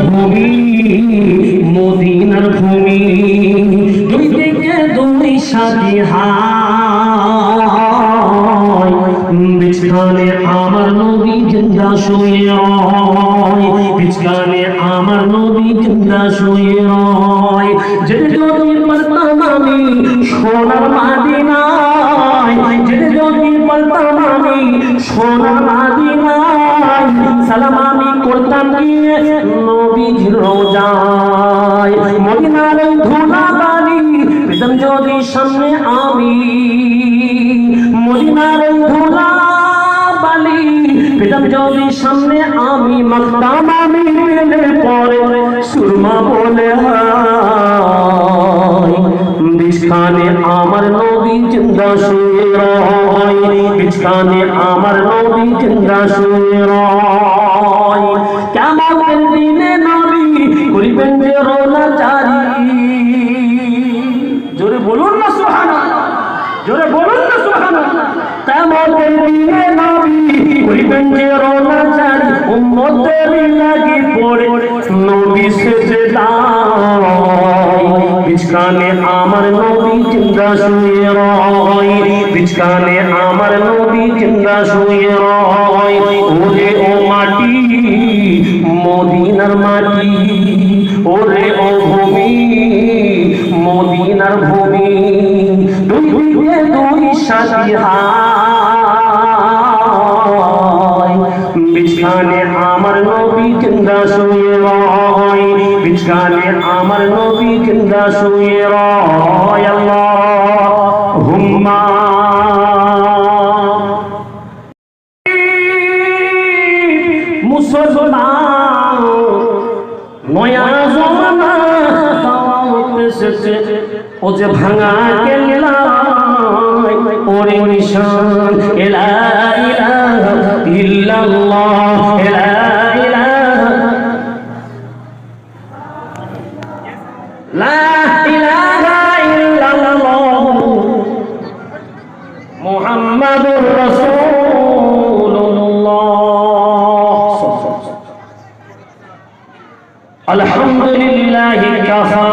ভূমি মদিনার ভূমি, দুই দিকে দুই সাথী হায়, বিছখানে আমার নবী জিন্দা শুয়ে রয়, বিছখানে আমার নবী জিন্দা শুয়ে রয়। যে যদি পারতাম আমি সোনার মদিনায়, যে যদি পারতাম আমি সোনার মদিনায়, সালাম আমি করতাম গিয়ে নবীজির রোজায়। মদিনার ধুলাবালি পেতাম যদি সামনে আমি, মদিনার ধুলাবালি পেতাম যদি সামনে আমি, মাখতাম আমি পেলে পরে সুরমা বলে হায়। বিছখানে আমার নবী জিন্দা শুয়ে রয়, বিছখানে আমার নবী জিন্দা শুয়ে রয়। কিয়ামতের দিনে নবী করিবেন যে রওনা জারি, জোরে বলুন না সুবহানাল্লাহ, জোরে বলুন না সুবহানাল্লাহ। কিয়ামতের দিনে নবী করিবেন যে রওনা জারি, উম্মতের লাগি পড়ে নবী সেজদায়। বিছখানে আমার নবী জিন্দা শুয়ে রয়, বিছখানে আমার নবী জিন্দা শুয়ে রয়। ওরে ও মাটি মদিনার মাটি, ওরে ও ভূমি মদিনার ভূমি, দুই দিকে দুই সাথী হায়, বিছখানে আমার নবী জিন্দা শুয়ে রয়, বিছখানে আমার নবী জিন্দা শুয়ে রয়। আল্লাহুম্মা মুসলমান নয়া জমানা এসেছে, ও যে ভাঙা কেল্লা ওরে নিশান, লা ইলাহা ইল্লাল্লাহ, লা ইলাহা লা ইলাহা ইল্লাল্লাহ মুহাম্মাদুর রাসূলুল্লাহ। আলহামদুলিল্লাহি কাফা